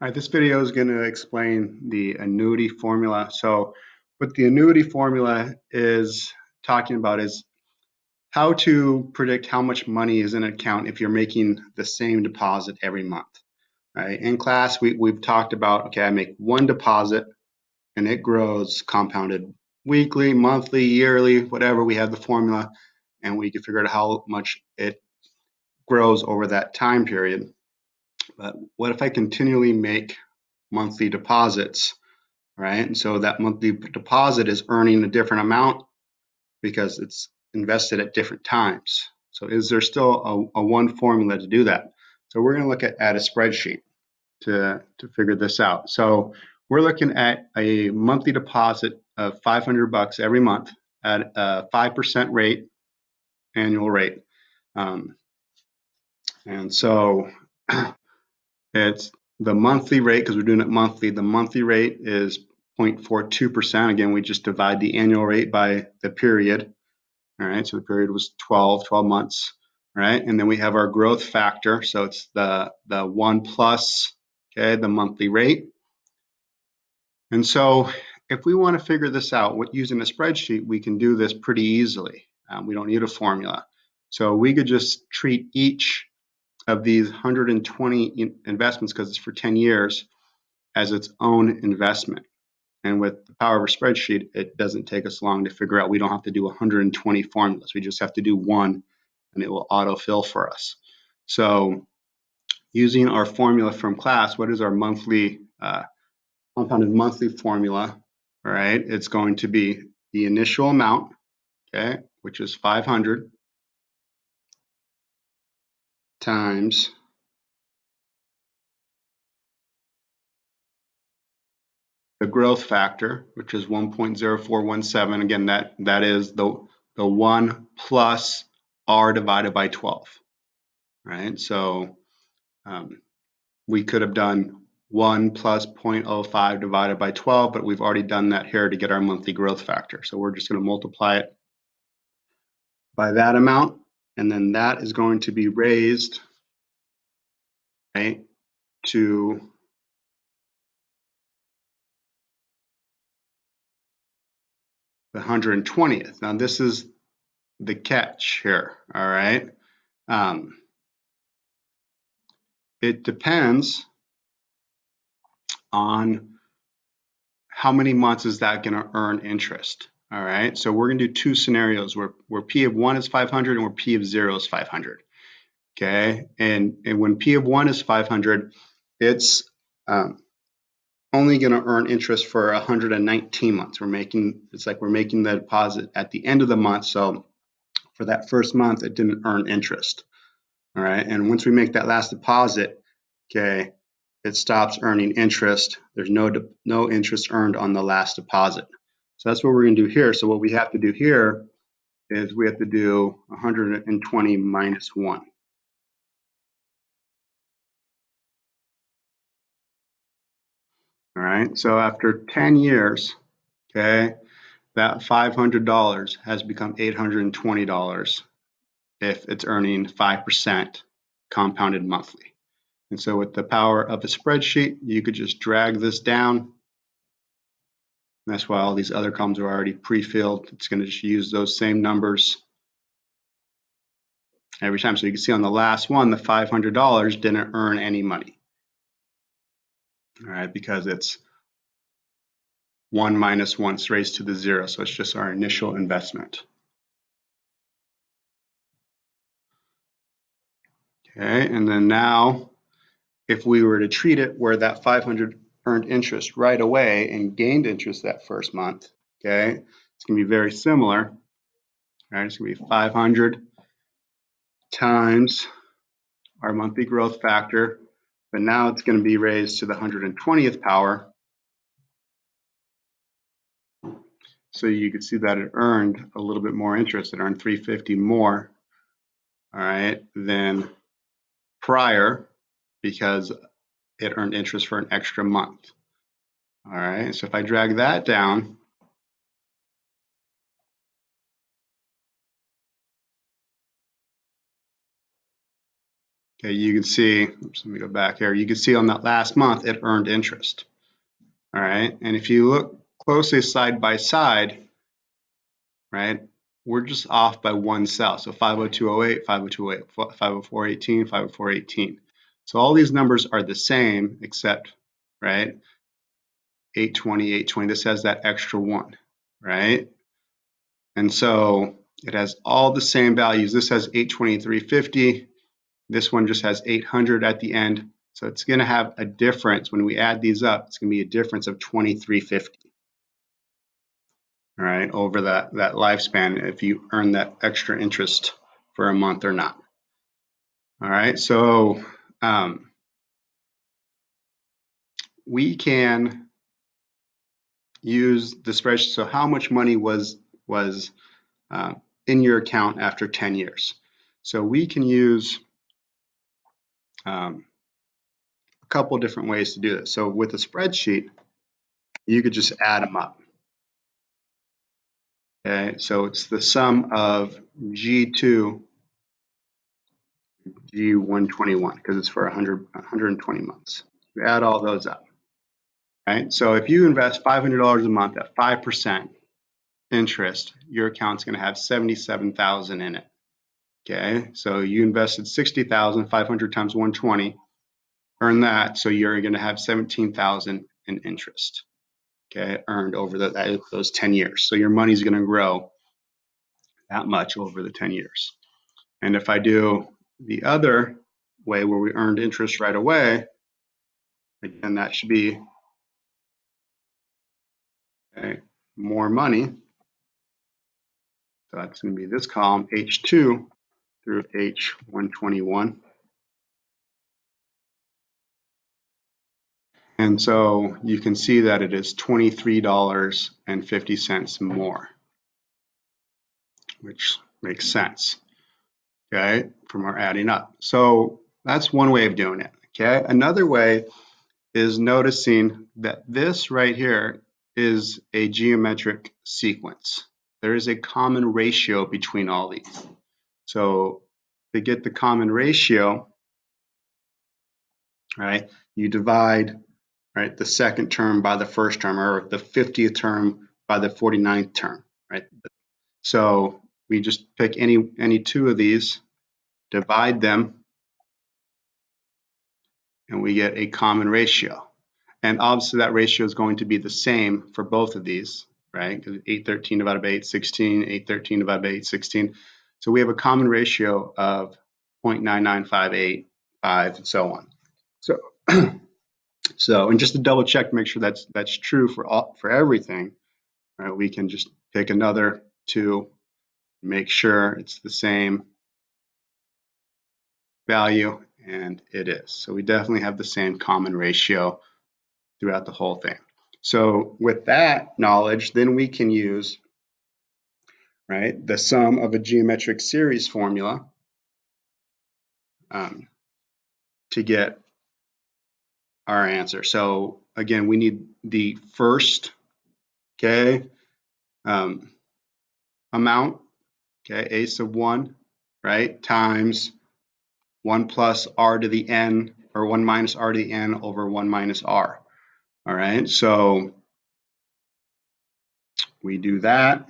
All right, this video is going to explain the annuity formula. So what the annuity formula is talking about is how to predict how much money is in an account if you're making the same deposit every month. Right? In class, we've talked about, okay, I make one deposit and it grows compounded weekly, monthly, yearly, whatever. We have the formula and we can figure out how much it grows over that time period. But what if I continually make monthly deposits, right? And so that monthly deposit is earning a different amount because it's invested at different times. So is there still a one formula to do that? So we're going to look at a spreadsheet to figure this out. So we're looking at a monthly deposit of $500 every month at a 5% rate, annual rate. And so it's the monthly rate, because we're doing it monthly, the monthly rate is 0.42%. Again, we just divide the annual rate by the period. All right, so the period was 12 months. All right, and then we have our growth factor. So it's the 1 plus, okay, the monthly rate. And so if we want to figure this out, using a spreadsheet, we can do this pretty easily. We don't need a formula. So we could just treat each of these 120 investments, because it's for 10 years, as its own investment. And with the power of a spreadsheet, it doesn't take us long to figure out. We don't have to do 120 formulas. We just have to do one, and it will autofill for us. So using our formula from class, what is our monthly compounded monthly formula? All right, it's going to be the initial amount, okay, which is 500 times the growth factor, which is 1.0417. Again, that is the 1 plus R divided by 12, right? So we could have done 1 plus 0.05 divided by 12, but we've already done that here to get our monthly growth factor. So we're just going to multiply it by that amount, and then that is going to be raised, right, to the 120th. Now this is the catch here, all right? It depends on how many months is that going to earn interest. All right, so we're going to do two scenarios where P of 1 is 500 and where P of 0 is 500. Okay, and when P of 1 is 500, it's only going to earn interest for 119 months. It's like we're making the deposit at the end of the month. So for that first month, it didn't earn interest. All right, and once we make that last deposit, okay, it stops earning interest. There's no interest earned on the last deposit. So that's what we're going to do here. So what we have to do here is we have to do 120 minus 1. All right, so after 10 years, okay, that $500 has become $820 if it's earning 5% compounded monthly. And so with the power of a spreadsheet, you could just drag this down. That's why all these other columns are already pre-filled. It's going to just use those same numbers every time. So you can see on the last one, the $500 didn't earn any money. All right, because it's 1 minus 1 raised to the 0. So it's just our initial investment. Okay, and then now, if we were to treat it where that 500 earned interest right away and gained interest that first month, okay, it's going to be very similar. All right, it's going to be 500 times our monthly growth factor, but now it's going to be raised to the 120th power. So you can see that it earned a little bit more interest. It earned 350 more, all right, than prior, because it earned interest for an extra month. All right, so if I drag that down, Okay, you can see, oops, let me go back here. You can see on that last month, it earned interest. All right, and if you look closely side by side, right, we're just off by one cell. So 50208, 50208, 50418, 50418. So all these numbers are the same except, right, 820, 820. This has that extra one, right? And so it has all the same values. This has 823.50. This one just has 800 at the end. So it's going to have a difference when we add these up. It's going to be a difference of 23.50. All right, over that lifespan, if you earn that extra interest for a month or not. All right, so we can use the spreadsheet. So how much money was in your account after 10 years? So we can use a couple different ways to do this. So with a spreadsheet, you could just add them up. Okay, so it's the sum of G2, G121, because it's for 120 months. You add all those up. Right? So if you invest $500 a month at 5% interest, your account's going to have 77,000 in it. Okay, so you invested 60,000, 500 times 120, earn that, so you're going to have 17,000 in interest. Okay, earned over those 10 years. So your money's going to grow that much over the 10 years. And if I do the other way where we earned interest right away, again, that should be more money. So that's going to be this column, H2 through H121. And so you can see that it is $23.50 more, which makes sense, okay, from our adding up. So that's one way of doing it, okay? Another way is noticing that this right here is a geometric sequence. There is a common ratio between all these. So to get the common ratio, right, you divide, right, the second term by the first term, or the 50th term by the 49th term, right? So we just pick any two of these, divide them, and we get a common ratio. And obviously that ratio is going to be the same for both of these, right? Because 813 divided by 816, 813 divided by 816. So we have a common ratio of 0.99585, and so on. So, and just to double check, make sure that's true for everything, right? We can just pick another two, make sure it's the same value, and it is. So we definitely have the same common ratio throughout the whole thing. So with that knowledge, then we can use, right, the sum of a geometric series formula to get our answer. So again, we need the first, okay, amount, okay, a sub 1, right, times 1 plus r to the n, or 1 minus r to the n over 1 minus r. All right, so we do that.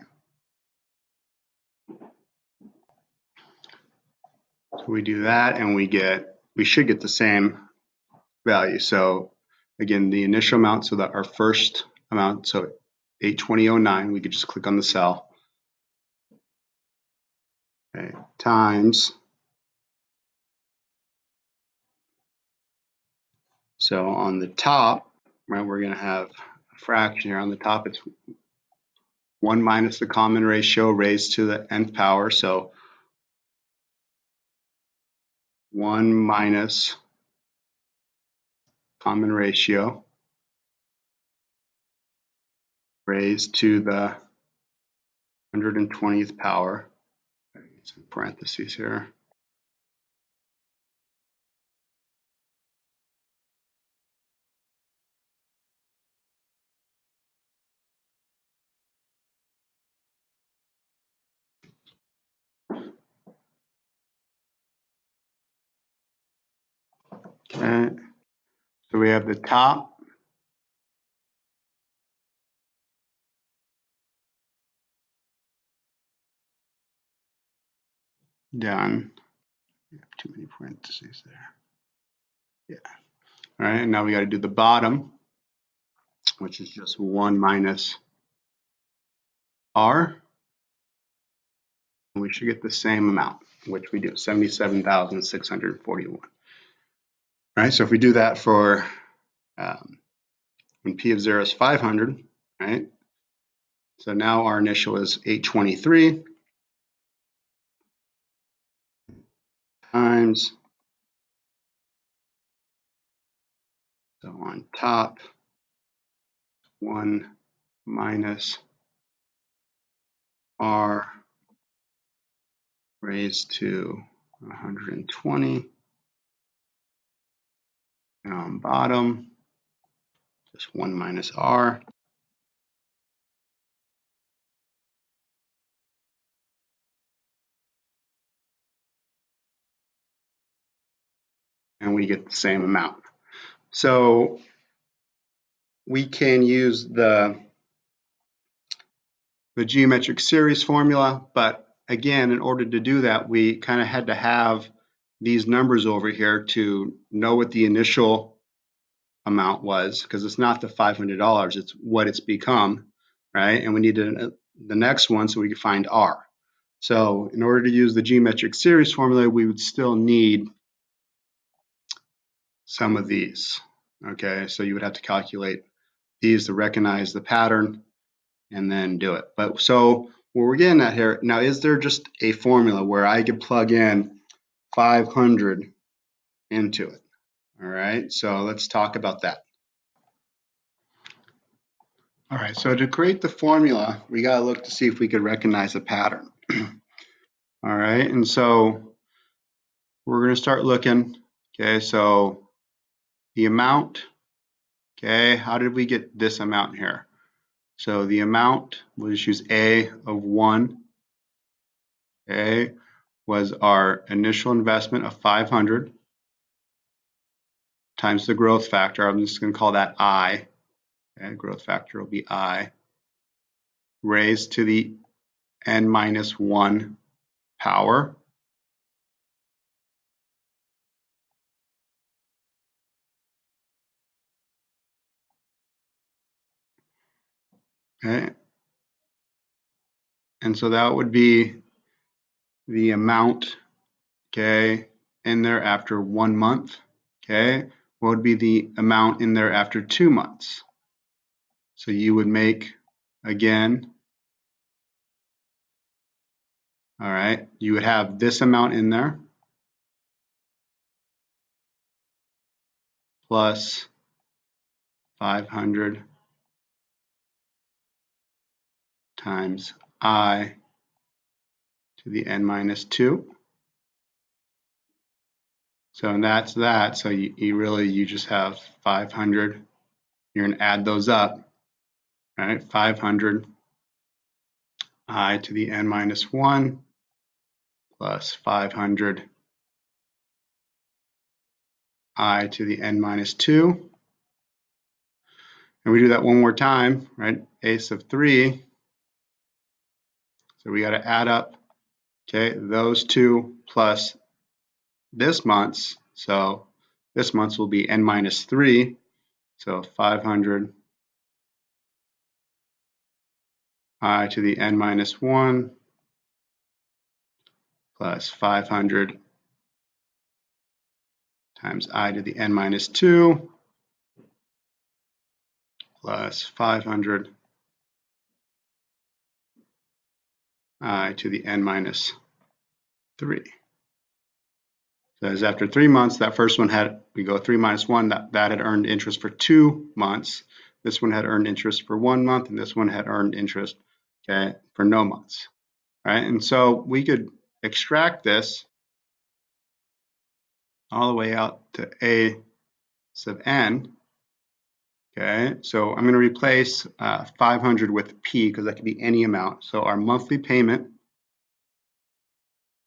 So we do that, and we should get the same value. So again, the initial amount, so that our first amount, so 820.09, we could just click on the cell, okay, times, so on the top, right, we're going to have a fraction here. On the top, it's 1 minus the common ratio raised to the nth power, so 1 minus common ratio raised to the 120th power. Some parentheses here. Okay. So we have the top, done. Too many parentheses there. Yeah. All right, and now we got to do the bottom, which is just 1 minus R. And we should get the same amount, which we do, 77,641. All right, so if we do that for when P of 0 is 500, right? So now our initial is 823 times, so on top, 1 minus R raised to 120. And on bottom, just 1 minus R. And we get the same amount. So we can use the geometric series formula, but again, in order to do that, we kind of had to have these numbers over here to know what the initial amount was, because it's not the $500, it's what it's become, right? And we needed the next one so we could find R. So in order to use the geometric series formula, we would still need some of these, okay? So you would have to calculate these to recognize the pattern and then do it. But so what we're getting at here, now is there just a formula where I could plug in 500 into it? All right, so let's talk about that. All right, so to create the formula, we got to look to see if we could recognize a pattern. All right, and so we're going to start looking. Okay, so the amount, okay, how did we get this amount here? So the amount, we'll just use A of 1, okay, was our initial investment of 500 times the growth factor. I'm just going to call that I. Okay, growth factor will be I, raised to the n minus 1 power. Okay, and so that would be the amount, okay, in there after 1 month. Okay, what would be the amount in there after 2 months? So you would make, again, all right, you would have this amount in there plus 500 times I to the n minus 2. So and that's that. So you just have 500. You're going to add those up. All right, 500 I to the n minus 1 plus 500 I to the n minus 2. And we do that one more time, right? A sub 3. So we got to add up, okay, those two plus this month's. So this month's will be n minus 3. So 500 I to the n minus 1 plus 500 times I to the n minus 2 plus 500 I to the n minus 3. So as after 3 months, that first one we go 3 minus 1, that had earned interest for 2 months. This one had earned interest for 1 month, and this one had earned interest, okay, for no months. All right, and so we could extract this all the way out to A sub n. Okay, so I'm going to replace 500 with P because that could be any amount. So our monthly payment,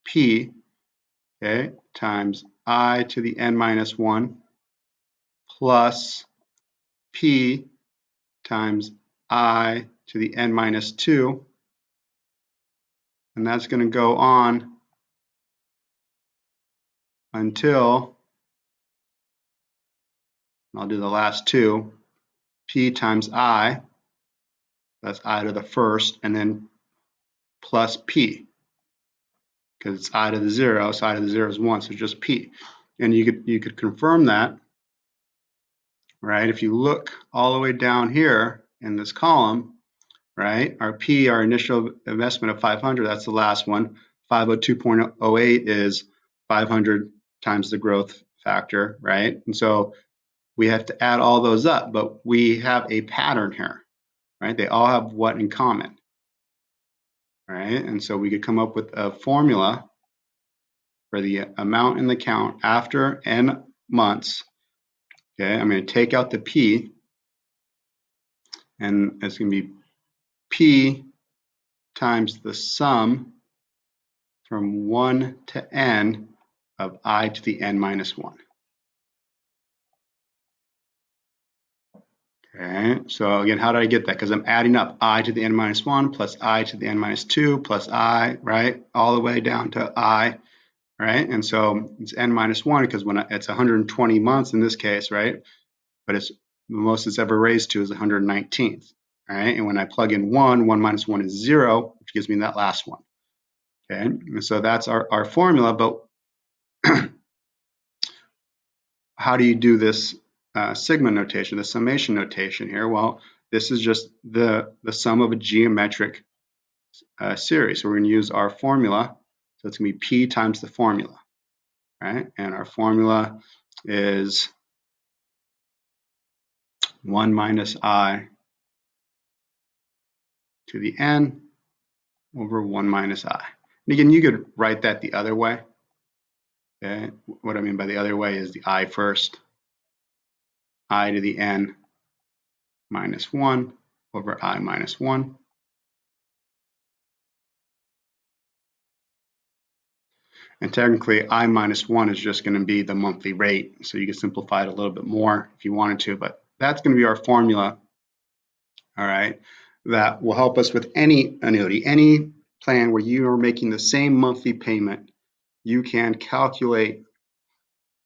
P, okay, times I to the n minus 1 plus P times I to the n minus 2. And that's going to go on until, I'll do the last two, P times I, that's I to the first, and then plus P, because it's I to the 0, so I to the 0 is 1, so just P. And you could confirm that, right? If you look all the way down here in this column, right, our P, our initial investment of 500, that's the last one. 502.08 is 500 times the growth factor, right? And so we have to add all those up, but we have a pattern here, right? They all have what in common, right? And so we could come up with a formula for the amount in the account after n months. Okay, I'm going to take out the P, and it's going to be P times the sum from 1 to n of I to the n minus 1. Okay, so again, how did I get that? Because I'm adding up I to the n minus 1 plus I to the n minus 2 plus I, right, all the way down to I, right? And so it's n minus 1 because when it's 120 months in this case, right? But it's the most it's ever raised to is 119th, right? And when I plug in 1, 1 minus 1 is 0, which gives me that last one. Okay, and so that's our formula, but how do you do this sigma notation, the summation notation here? Well, this is just the sum of a geometric series. So we're going to use our formula. So it's going to be P times the formula, right? And our formula is 1 minus I to the n over 1 minus I. And again, you could write that the other way. Okay? What I mean by the other way is the I first, I to the n minus 1 over I minus 1. And technically, I minus 1 is just going to be the monthly rate. So you can simplify it a little bit more if you wanted to, but that's going to be our formula, all right, that will help us with any annuity, any plan where you are making the same monthly payment. You can calculate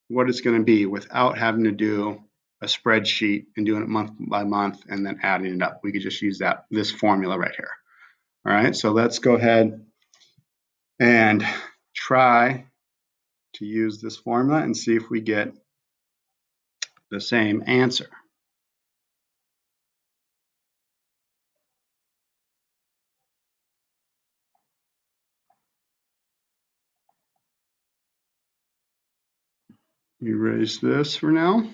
what it's going to be without having to do a spreadsheet and doing it month by month and then adding it up. We could just use this formula right here. All right, so let's go ahead and try to use this formula and see if we get the same answer. Erase this for now.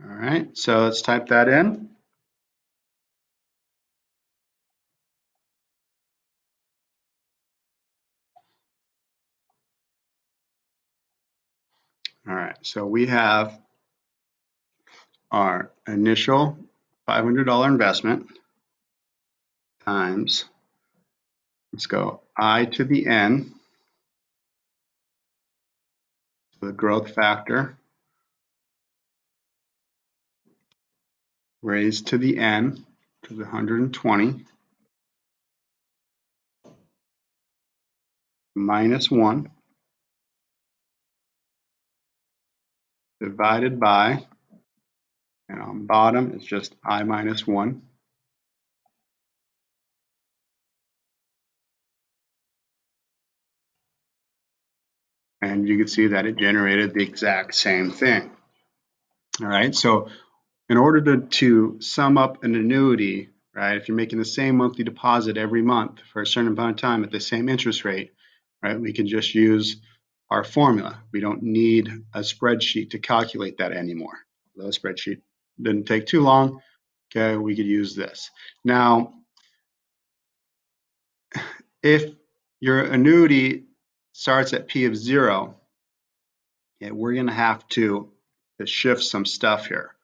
All right, so let's type that in. All right, so we have our initial $500 investment times, let's go I to the n, so the growth factor, raised to the n, to the 120, minus 1, divided by, and on bottom it's just I minus 1. And you can see that it generated the exact same thing. All right, so in order to sum up an annuity, right, if you're making the same monthly deposit every month for a certain amount of time at the same interest rate, right, we can just use our formula. We don't need a spreadsheet to calculate that anymore. Although a spreadsheet didn't take too long, okay, we could use this. Now, if your annuity starts at P of 0, okay, we're going to have to shift some stuff here,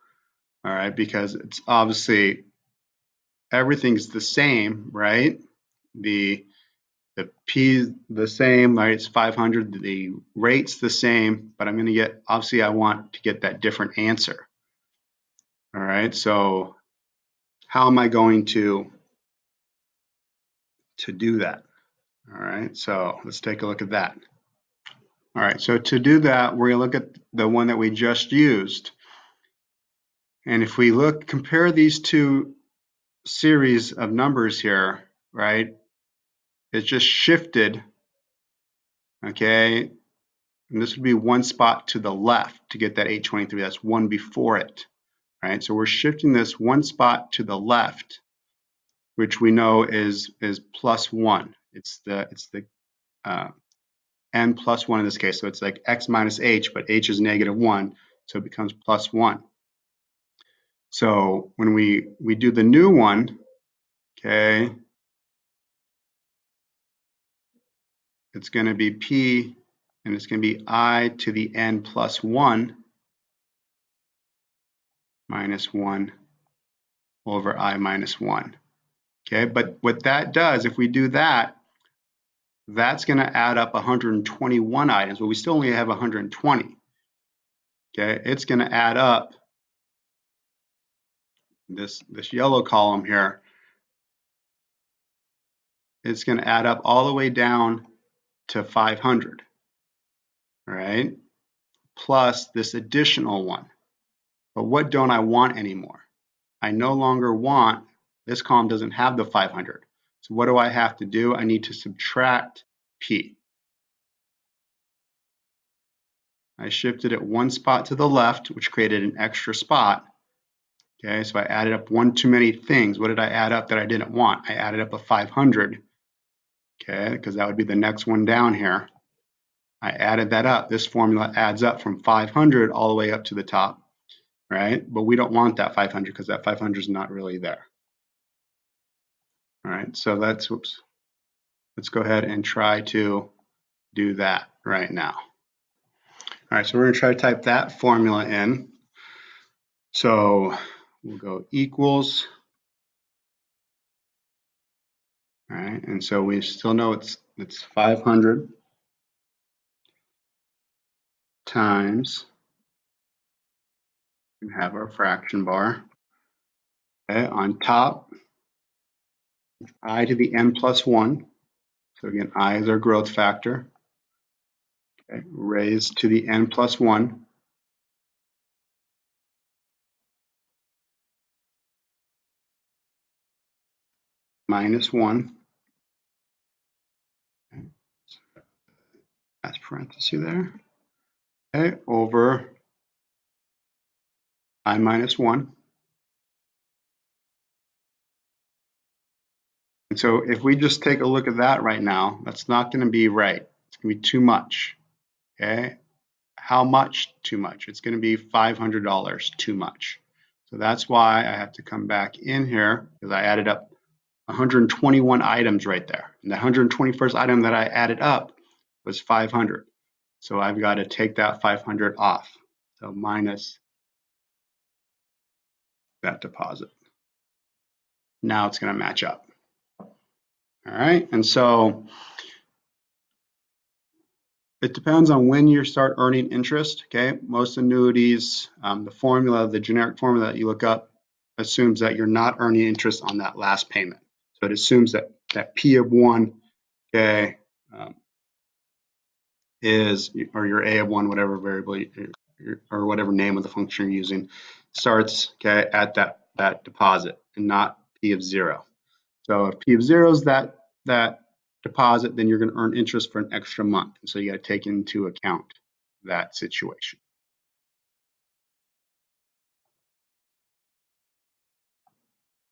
all right, because it's obviously everything's the same, right? The The P the same, right? It's 500. The rate's the same, but I'm going to get, obviously I want to get that different answer. All right, so how am I going to do that? All right, so let's take a look at that. All right, so to do that, we're going to look at the one that we just used. And if we look, compare these two series of numbers here, right? It's just shifted, okay? And this would be one spot to the left to get that 823. That's one before it, right? So we're shifting this one spot to the left, which we know is plus one. It's the n plus one in this case. So it's like x minus h, but h is negative one, so it becomes plus one. So when we do the new one, okay, it's going to be p, and it's going to be I to the n plus one minus one over I minus one. Okay, but what that does, if we do that, that's going to add up 121 items, but we still only have 120. Okay, it's going to add up this yellow column here. It's going to add up all the way down to 500, right? Plus this additional one. But what don't I want anymore? I no longer want, this column doesn't have the 500. So what do I have to do? I need to subtract P. I shifted it one spot to the left, which created an extra spot. Okay, so I added up one too many things. What did I add up that I didn't want? I added up a 500, okay, because that would be the next one down here. I added that up. This formula adds up from 500 all the way up to the top, right? But we don't want that 500 because that 500 is not really there. All right, so that's, whoops. Let's go ahead and try to do that right now. All right, so we're going to try to type that formula in. So we'll go equals. All right, and so we still know it's 500 times, we have our fraction bar. Okay, on top, I to the n plus 1. So again, I is our growth factor. Okay, raised to the n plus 1. Minus 1. Okay, that's parenthesis there. Okay, over I minus 1. And so if we just take a look at that right now, that's not going to be right. It's going to be too much. Okay, how much too much? It's going to be $500 too much. So that's why I have to come back in here because I added up 121 items right there. And the 121st item that I added up was 500. So I've got to take that 500 off. So minus that deposit. Now it's going to match up. All right, and so it depends on when you start earning interest. Okay, most annuities, the formula, the generic formula that you look up assumes that you're not earning interest on that last payment. So it assumes that P of 1, okay, is, or your A of 1, whatever variable or whatever name of the function you're using, starts, okay, at that deposit and not P of 0. So if P of 0 is that deposit, then you're going to earn interest for an extra month. And so you got to take into account that situation.